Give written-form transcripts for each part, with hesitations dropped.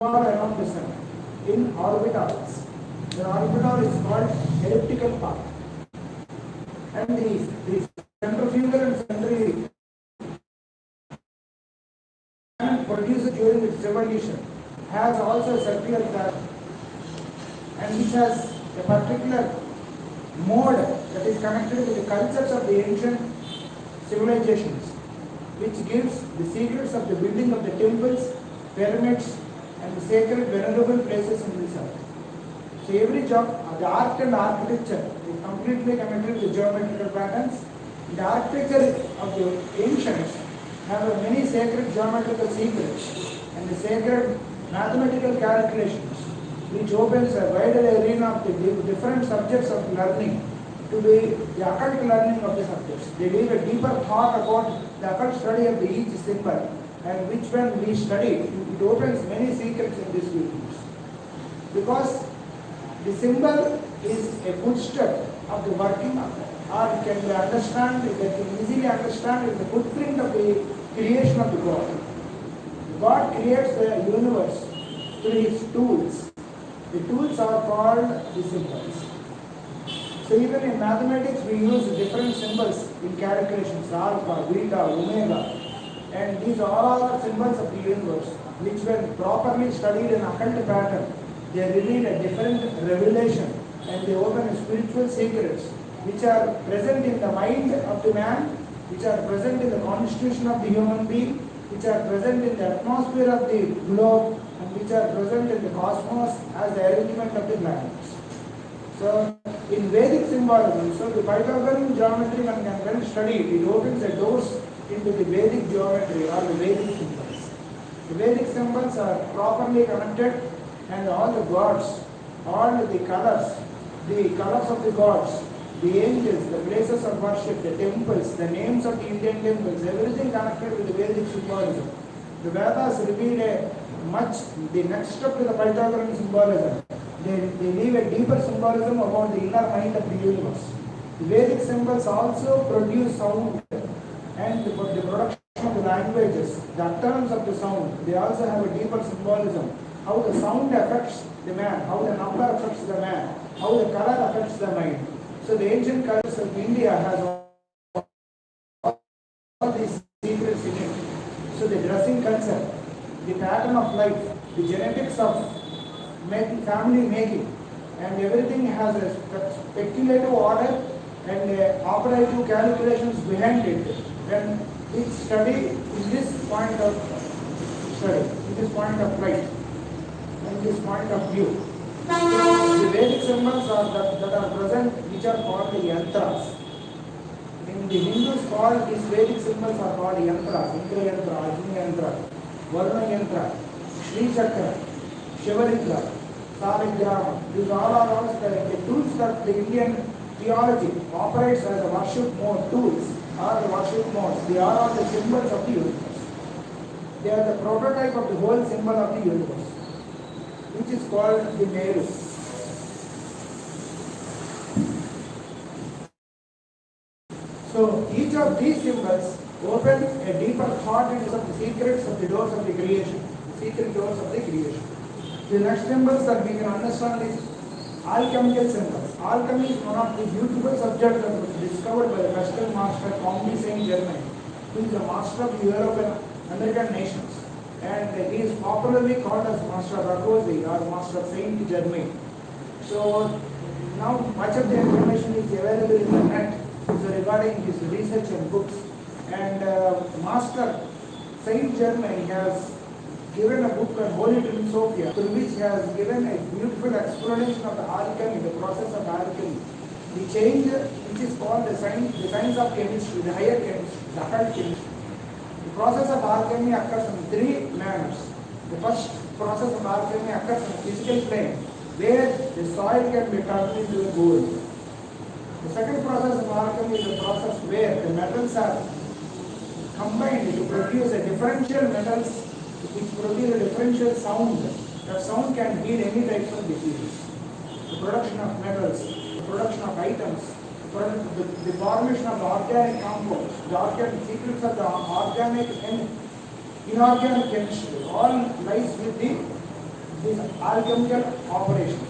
around the sun in orbitals. The orbital is called elliptical path. And the centrifugal and centrifugal produced during its revolution has also a circular pattern, and which has a particular mode that is connected with the cultures of the ancient civilizations, which gives the secrets of the building of the temples, pyramids, and the sacred venerable places in this earth. So every job, the art and architecture is completely connected with geometrical patterns. The architecture of the ancients have many sacred geometrical secrets and the sacred mathematical calculations, which opens a wider arena of the different subjects of learning to be the occult learning of the subjects. They leave a deeper thought about the occult study of each symbol, and which when we study, it opens many secrets in this universe. Because the symbol is a footstep of the working of it, or it can be understand, it can easily understand is the footprint of the creation of the God. God creates the universe through his tools. The tools are called the symbols. So even in mathematics we use different symbols in calculations, alpha, beta, omega, and these are all symbols of the universe, which when properly studied in occult pattern, they reveal a different revelation and they open spiritual secrets which are present in the mind of the man, which are present in the constitution of the human being, which are present in the atmosphere of the globe, and which are present in the cosmos as the arrangement of the planets. So in Vedic symbolism, so the Pythagorean geometry when studied, it opens the doors into the Vedic geometry or the Vedic symbols. The Vedic symbols are properly connected, and all the gods, all the colors of the gods, the angels, the places of worship, the temples, the names of the Indian temples, everything connected with the Vedic symbolism. The Vedas reveal the next step to the Pythagorean symbolism. They leave a deeper symbolism about the inner mind of the universe. The Vedic symbols also produce sound, and the production of the languages, the utterance of the sound, they also have a deeper symbolism. How the sound affects the man, how the number affects the man, how the color affects the mind. So the ancient cultures of India has all these secrets in it. So the dressing culture, the pattern of life, the genetics of family making, and everything has a speculative order and operative calculations behind it. When we study in this point of study, in this point of light, in this point of view, the Vedic symbols that are present, which are called the yantras. In the Hindus, these Vedic symbols are called yantras: Indra yantra, Agni yantra, Varuna yantra, Shri Chakra, Shivalingam, Saligrama. These all are also the tools that the Indian theology operates as a worship mode tools or the worship modes. They are all the symbols of the universe. They are the prototype of the whole symbol of the universe, which is called the Meru. So each of these symbols open a deeper thought into the secrets of the doors of the creation, the secret doors of the creation. The next symbols that we can understand is alchemical symbols. Alchemy is one of the beautiful subjects that was discovered by the Western master Comte Saint Germain, who is the master of the Europe and American nations. And he is popularly called as Master Rakosi or Master Saint Germain. So now much of the information is available in the net regarding his research and books. And Master Saint Germain has given a book on Holy Sophia, through which he has given a beautiful explanation of the alchemy, the process of alchemy. The change which is called the science of chemistry, the higher chemistry, the occult chemistry. The process of alchemy occurs in three manners. The first process of alchemy occurs on a physical plane, where the soil can be turned into gold. The second process of alchemy is the process where the metals are combined to produce a differential metals which produce a differential sound. That sound can heal any types of diseases. The production of metals, the production of items, the formation of the organic compounds, the organic secrets of the organic and inorganic chemistry, all lies with the alchemical operations.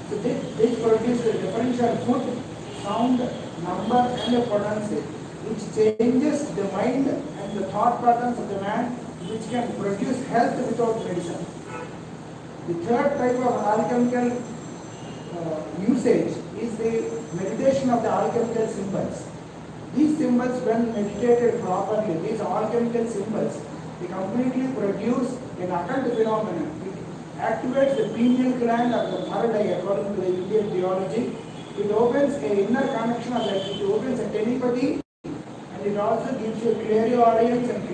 So this produces a differential food, sound, number and a potency which changes the mind and the thought patterns of the man, which can produce health without medicine. The third type of alchemical usage is the meditation of the alchemical symbols. These symbols, when meditated properly, these alchemical symbols, they completely produce an occult phenomenon. It activates the pineal gland of the third eye according to the Indian theology. It opens an inner connection of that. It opens a telepathy, and it also gives you clairaudience and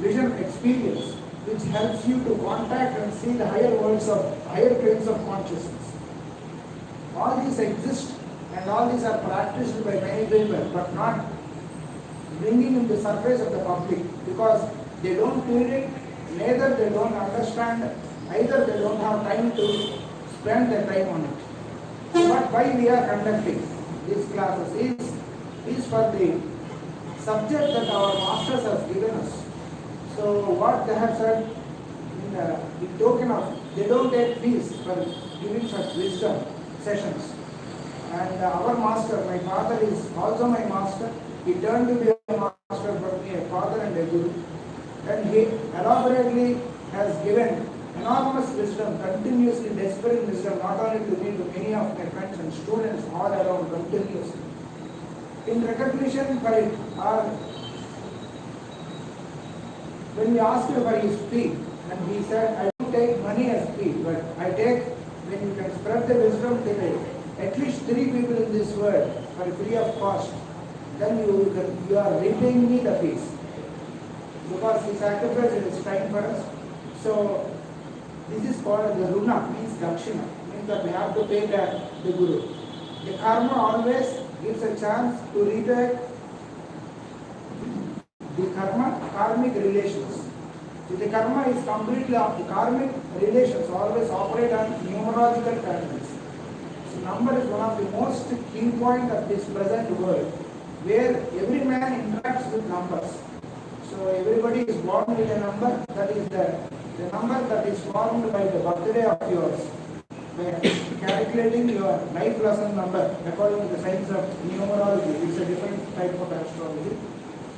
vision experience, which helps you to contact and see the higher worlds of higher planes of consciousness. All these exist and all these are practiced by many people, but not bringing in the surface of the public because they don't feel it, neither they don't understand, either they don't have time to spend their time on it. But why we are conducting these classes is for the subject that our masters have given us. So what they have said in token of, they don't take fees for giving such wisdom sessions. And our master, my father is also my master. He turned to be a master for me, a father and a guru. And he elaborately has given enormous wisdom, continuously desperate wisdom, not only to me, to many of my friends and students all around continuously. In recognition for it, when we asked him for his fee, and he said, I don't take money as fee, but I take, when you can spread the wisdom till at least 3 people in this world for free of cost, then you are repaying me the fees. Because he sacrificed his time for us. So this is called the runa, means dakshina, means that we have to pay the guru. The karma always gives a chance to repay the karmic relations. So the karma is completely up. The karmic relations always operate on numerological patterns. So number is one of the most key point of this present world, where every man interacts with numbers. So everybody is born with a number, that is the number that is formed by the birthday of yours. By calculating your life lesson number according to the science of numerology, it's a different type of astrology.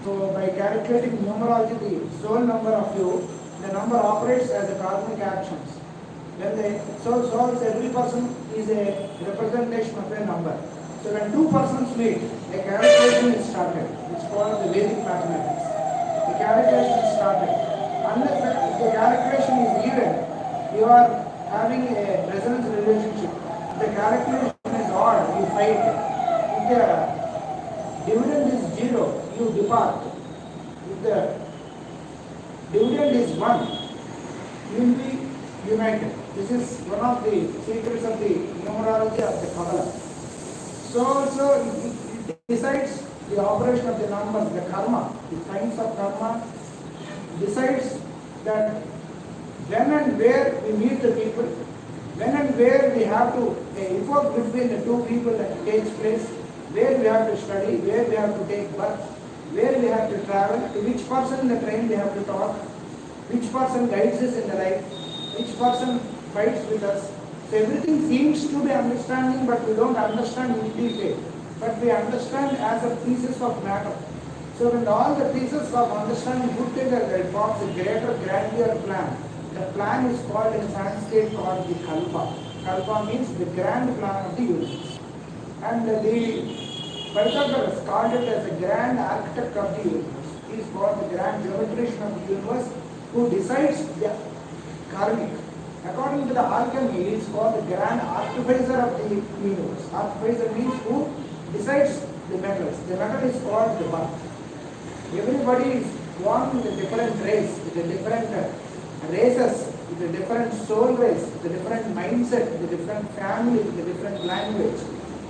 So by calculating numerology, the soul number of you, the number operates as a karmic actions. When the soul solves, every person is a representation of a number. So when 2 persons meet, a calculation is started. It's called the Vedic mathematics. The calculation is started. Unless the calculation is even, you are having a resonance relationship. If the calculation is odd, you fight. If the dividend is 0, you depart. If the dividend is 1, you will be united. This is one of the secrets of the numerology of the Kabbalah. So also it decides the operation of the numbers, the karma, the kinds of karma, decides that when and where we meet the people, when and where we have to, a effort between the 2 people that takes place, where we have to study, where we have to take birth, where we have to travel, to which person in the train we have to talk, which person guides us in the life, which person fights with us. So everything seems to be understanding, but we don't understand in detail. But we understand as a pieces of matter. So when all the pieces of understanding put together, it forms a greater, grander plan. The plan is called in Sanskrit called the Kalpa. Kalpa means the grand plan of the universe. And the Pythagoras called it as a grand architect of the universe. He is called the grand geometrician of the universe who decides the karmic. According to the alchemy, he is called the grand artificer of the universe. Artificer means who decides the metals. The metal is called the birth. Everybody is born with a different race, with a different races, with a different soul race, with a different mindset, with a different family, with a different language.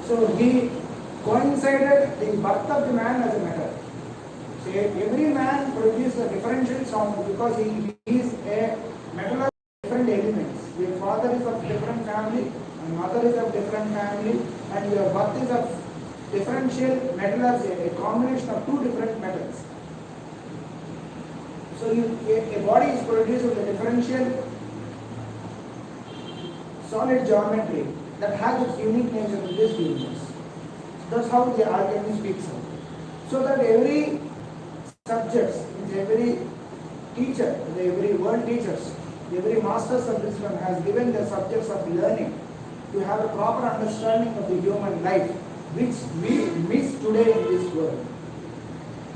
So he coincided the birth of the man as a metal. So every man produces a differential sound because he is a metal of different elements. Your father is of different family, and mother is of different family, and your birth is of differential metal as a combination of 2 different metals. So a body is produced with a differential solid geometry that has its unique nature in this universe. That's how the alchemy speaks of. So that every subjects, every teacher, every world teachers, every masters of wisdom has given the subjects of learning to have a proper understanding of the human life, which we miss today in this world.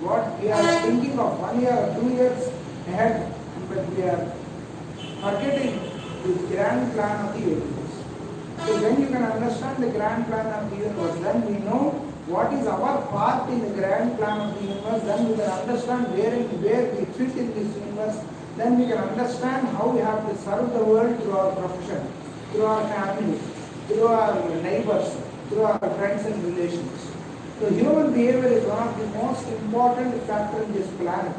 What we are thinking of 1 year or 2 years ahead, but we are forgetting the grand plan of the universe. So when you can understand the grand plan of the universe, then we know what is our part in the grand plan of the universe, then we can understand where we fit in this universe, then we can understand how we have to serve the world through our profession, through our family, through our neighbors, through our friends and relations. So human behavior is one of the most important factors in this planet,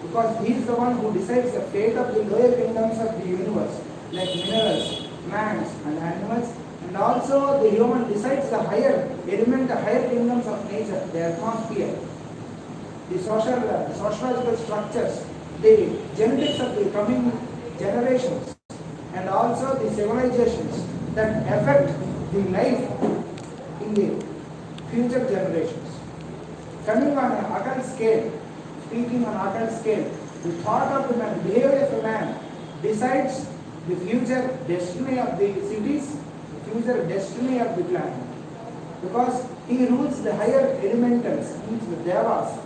because he is the one who decides the fate of the lower kingdoms of the universe, like minerals, plants and animals, and also the human decides the higher element, the higher kingdoms of nature, the atmosphere, the sociological structures, the genetics of the coming generations, and also the civilizations that affect the life in the future generations. Coming on an occult scale, speaking on occult scale, the thought of the man, behavior of a man decides the future destiny of the cities, the future destiny of the planet. Because he rules the higher elementals, means the devas,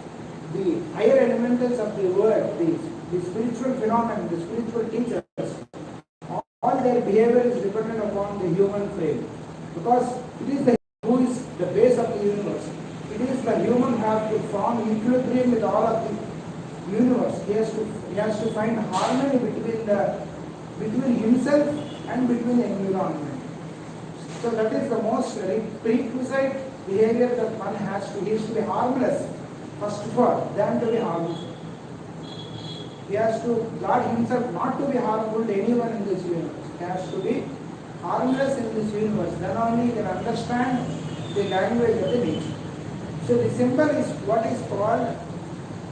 the higher elementals of the world, the spiritual phenomena, the spiritual teachers, all their behavior is dependent upon the human frame. Because it is the who is the base of the universe. It is the human have to form equilibrium with all of the universe. He has to find harmony between himself and between the environment. So that is the most prerequisite behavior that one has to. He has to be harmless, first of all, than to be harmful. He has to guard himself not to be harmful to anyone in this universe. He has to be harmless in this universe. Then only he can understand the language of the nature. So the symbol is what is called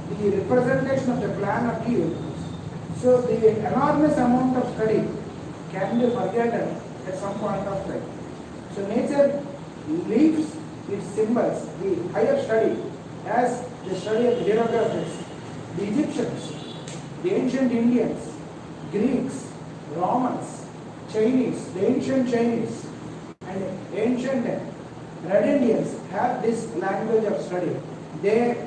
the representation of the plan of the universe. So the enormous amount of study can be forgotten at some point of time. So nature leaves its symbols, the higher study, as the study of the hieroglyphics, the Egyptians, the ancient Indians, Greeks, Romans, Chinese, the ancient Chinese, and ancient Red Indians have this language of study. They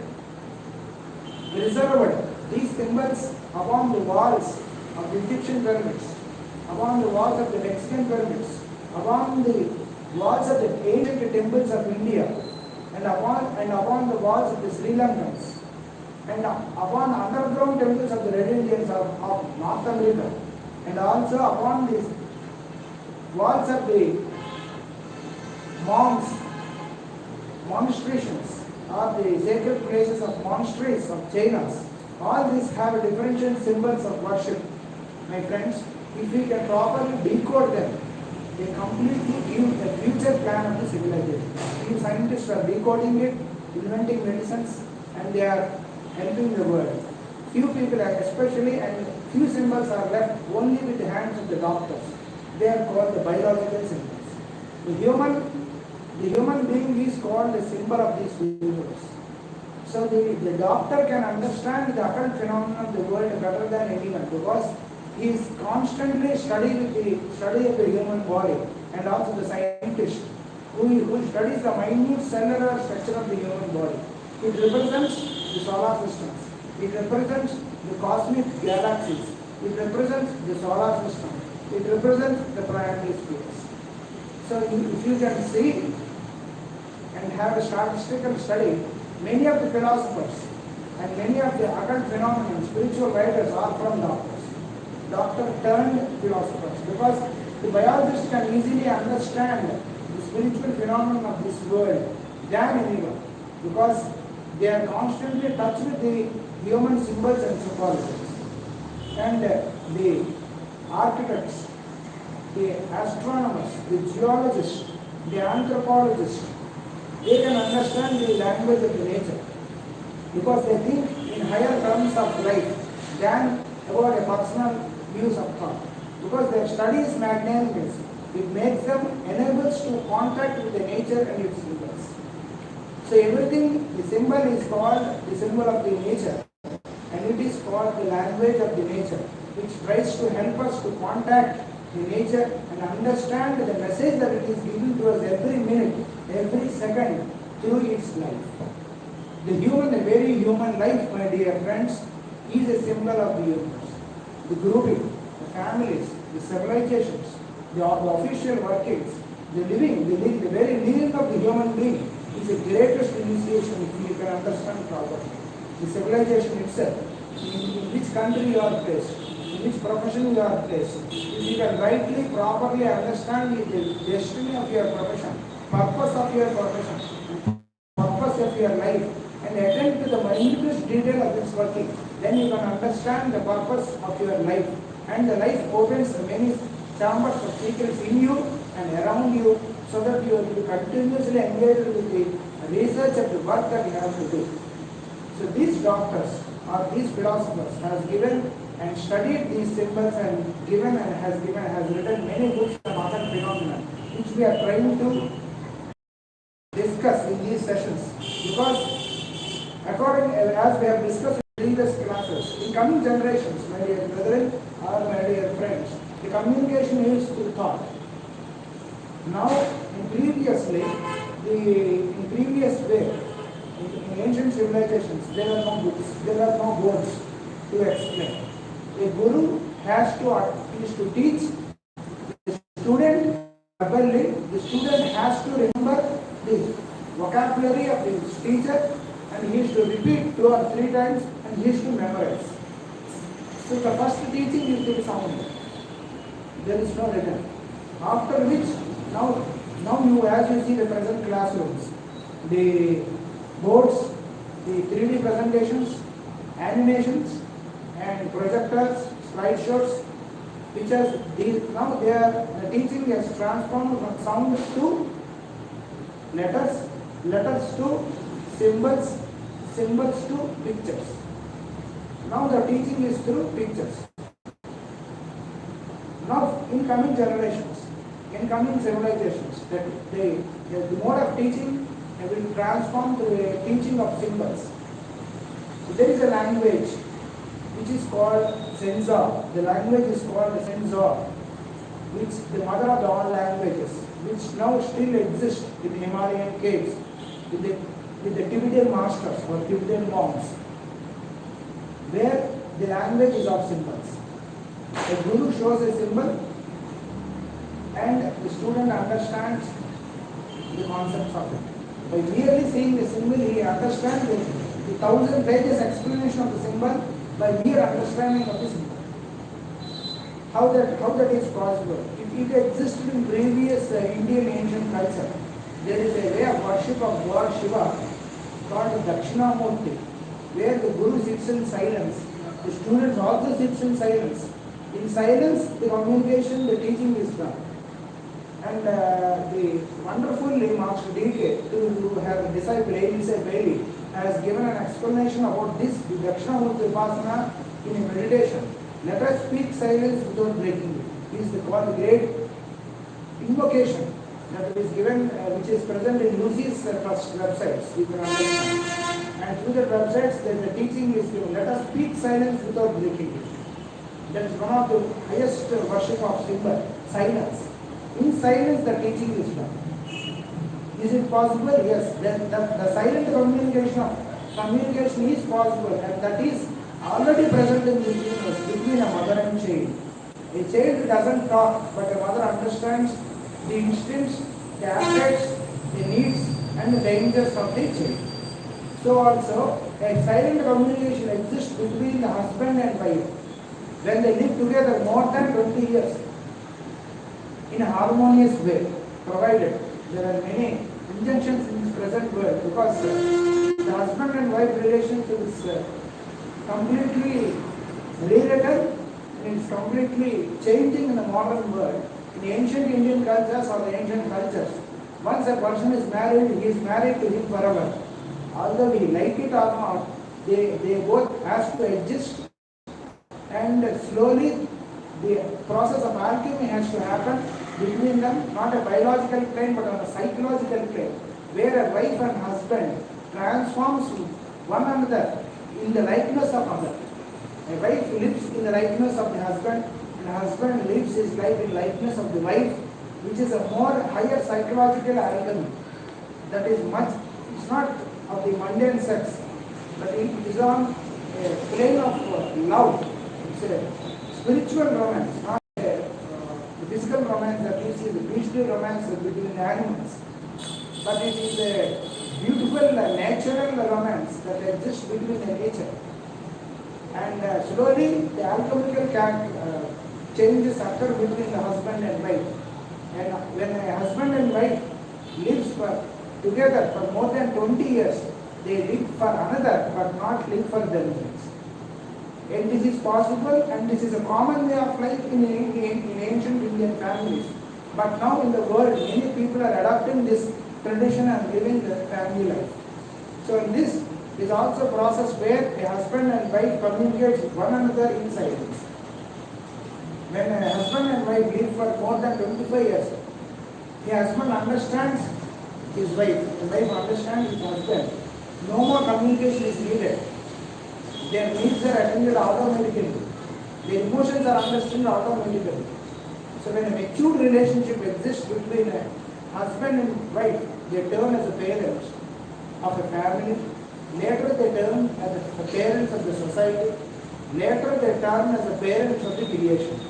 preserved these symbols upon the walls of the Egyptian pyramids, upon the walls of the Mexican pyramids, upon the walls of the ancient temples of India, and upon the walls of the Sri Lankans, and upon underground temples of the Red Indians of North America, and also upon the walls of the monks, monasteries, or the sacred places of monasteries of China. All these have different symbols of worship. My friends, if we can properly decode them, they completely give the future plan of the civilization. These scientists are decoding it, inventing medicines, and they are helping the world. Few people, especially, and few symbols are left only with the hands of the doctors. They are called the biological symbols. The human being is called the symbol of this universe. So the doctor can understand the occult phenomena of the world better than anyone, because he is constantly studying the human body, and also the scientist who studies the minute cellular structure of the human body. It represents the solar systems. It represents the cosmic galaxies. It represents the solar system. It represents the planetary space. So if you can see and have a statistical study, many of the philosophers and many of the occult phenomena, spiritual writers are from doctors. Doctor turned philosophers, because the biologists can easily understand the spiritual phenomenon of this world than anyone, because they are constantly in touch with the human symbols and symbologies. And the architects, the astronomers, the geologists, the anthropologists, they can understand the language of the nature, because they think in higher terms of life than about a personal views of thought, because their study is magnanimous. It makes them enables to contact with the nature and its symbols. So everything, the symbol is called the symbol of the nature, and it is called the language of the nature, which tries to help us to contact the nature and understand the message that it is giving to us every minute, every second through its life. The very human life, my dear friends, is a symbol of the universe. The grouping, the families, the civilizations, the official workings, the very living of the human being is the greatest initiation if you can understand properly. The civilization itself, in which country you are placed, in which profession you are placed, if you can rightly, properly understand the destiny of your profession, purpose of your profession, purpose of your life, and attend to the minutest detail of its working, then you can understand the purpose of your life. And the life opens many chambers of secrets in you and around you, so that you will be continuously engaged with the research of the work that you have to do. So these doctors or these philosophers has given and studied these symbols and has written many books on other phenomena, which we are trying to discuss in these sessions. Because as we have discussed in previous classes, in coming generations, my dear brethren or my dear friends, the communication is through thought. Now, in previous way, in ancient civilizations, there are no books, there are no words to explain. A guru has to at least to teach the student verbally. The student has to remember the vocabulary of his teacher, and he is to repeat 2 or 3 times, and he is to memorize. So the first teaching is the sound. There is no written. After which, now you, as you see the present classrooms, the boards, the 3D presentations, animations, and projectors, slideshows, pictures. Now the teaching is transformed from sound to letters, letters to symbols, symbols to pictures. Now the teaching is through pictures. Now in coming generations, in coming civilizations, the mode of teaching will transform to a teaching of symbols. So there is a language which is called Sensor. The language is called Sensor, which the mother of all languages, which now still exists in the Himalayan caves with the Tibetan masters or Tibetan monks, where the language is of symbols. The guru shows a symbol, and the student understands the concepts of it. By merely seeing the symbol, he understands the 1,000 pages explanation of the symbol by mere understanding of the symbol. How that is possible? It existed in previous Indian ancient culture. There is a way of worship of God Shiva called Dakshinamurti, where the guru sits in silence. The students also sits in silence. In silence, the communication, the teaching is done. And the wonderfully Master D.K., who have a disciple, Elisa Bailey, has given an explanation about this, the Dakshinamurti Upasana in a meditation. Let us speak silence without breaking it. This is called the great invocation that is given, which is present in Lucy's trust websites, you can understand. And through the websites, the teaching is given. Let us speak silence without breaking it. That is one of the highest worship of symbol, silence. In silence, the teaching is done. Is it possible? Yes. The silent communication is possible, and that is already present in this universe between a mother and child. A child doesn't talk, but a mother understands the instincts, the aspects, the needs, and the dangers of the child. So also, a silent communication exists between the husband and wife when they live together more than 20 years in a harmonious way, provided there are many injunctions in this present world, because the husband and wife relationship is completely rewritten and it's completely changing in the modern world. In ancient Indian cultures or the ancient cultures, once a person is married, he is married to him forever. Although we like it or not, they both have to adjust, and slowly the process of alchemy has to happen, between them, not a biological plane but on a psychological plane, where a wife and husband transforms one another in the likeness of other. A wife lives in the likeness of the husband, and the husband lives his life in likeness of the wife, which is a more higher psychological alchemy. That is much, it's not of the mundane sex, but it is on a plane of love. It's a spiritual romance, not the physical romance that you see, the beastly romance between the animals. But it is a beautiful natural romance that exists between the nature. And slowly the alchemical changes occur between the husband and wife. And when a husband and wife lives together for more than 20 years, they live for another but not live for themselves. And this is possible, and this is a common way of life in ancient Indian families. But now in the world, many people are adopting this tradition and living the family life. So this is also a process where a husband and wife communicate with one another in silence. When a husband and wife live for more than 25 years, the husband understands his wife, the wife understands his husband. No more communication is needed. Their needs are attended automatically. Their emotions are understood automatically. So when a matured relationship exists between a husband and wife, they turn as the parents of a family. Later they turn as the parents of the society. Later they turn as the parents of the creation.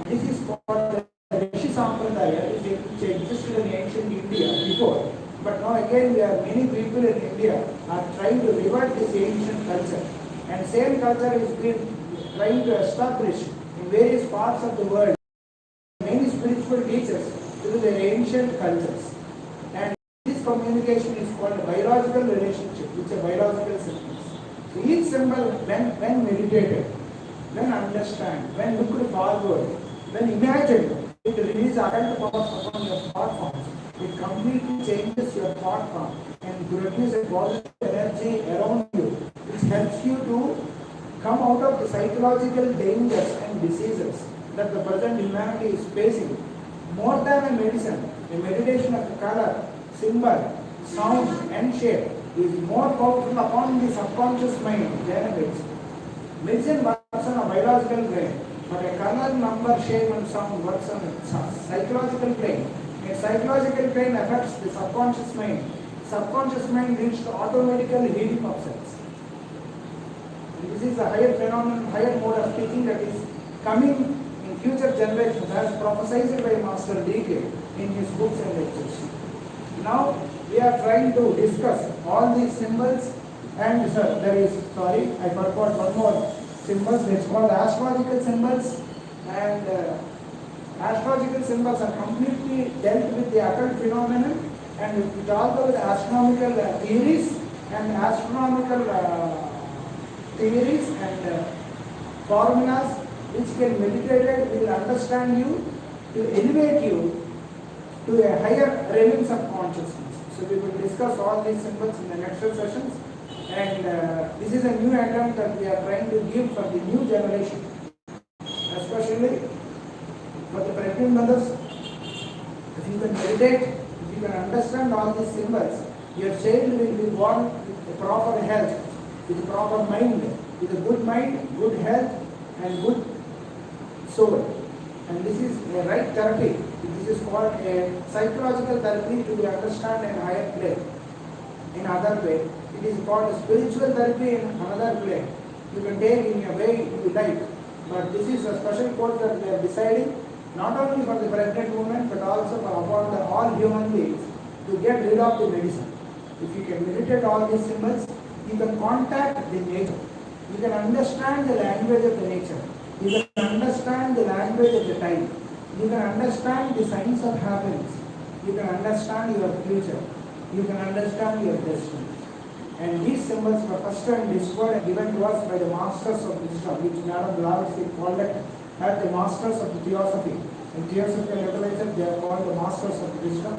This is called the Rishi Sampradaya, which existed in ancient India before. But now again many people in India are trying to revert this ancient culture. And same culture is being trying to establish in various parts of the world. Many spiritual teachers through their ancient cultures. And this communication is called a biological relationship, which is a biological sequence. So each symbol, when meditated, when understood, when looked forward, when imagined, it releases occult powers upon your thought forms. It completely changes your thought form and produces a positive energy around you, which helps you to come out of the psychological dangers and diseases that the present humanity is facing. More than a medicine, a meditation of color, symbol, sound and shape is more powerful upon the subconscious mind than a medicine. Medicine works on a biological plane, but a color, number, shape and sound works on a psychological plane. A psychological plane affects the subconscious mind. Subconscious mind leads to automatical healing of cells. And this is a higher phenomenon, higher mode of teaching that is coming in future generations as prophesied by Master D.K. in his books and lectures. Now we are trying to discuss all these symbols, and I forgot one more symbols. It's called astrological symbols, and astrological symbols are completely dealt with the occult phenomenon, and it also with astronomical theories and formulas which can meditated will understand you, to elevate you to a higher realms of consciousness. So we will discuss all these symbols in the next sessions, and this is a new attempt that we are trying to give for the new generation, especially for the pregnant mothers. If you can meditate, if you can understand all these symbols, your child will be born with proper health, with a proper mind, with a good mind, good health and good soul. And this is a right therapy. This is called a psychological therapy to be understood in a higher plane. In other way, it is called a spiritual therapy in another plane. You can take in a way you like. But this is a special course that we are deciding, not only for the pregnant woman, but also for all human beings, to get rid of the medicine. If you can meditate all these symbols, you can contact the nature. You can understand the language of the nature. You can understand the language of the time. You can understand the science of happiness. You can understand your future. You can understand your destiny. And these symbols were first time discovered and given to us by the masters of wisdom, which Madam Blavatsky called it as the masters of the theosophy. In theosophical literature, they are called the masters of wisdom.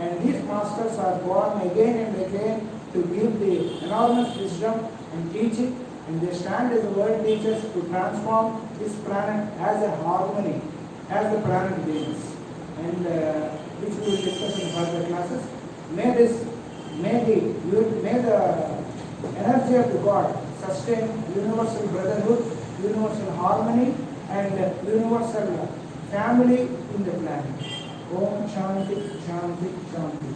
And these masters are born again and again to give the enormous wisdom and teaching. And they stand as the world teachers to transform this planet as a harmony, as the planet beings. And May the energy of the God sustain universal brotherhood, universal harmony, and universal family in the planet. Om Shanti Shanti Shanti.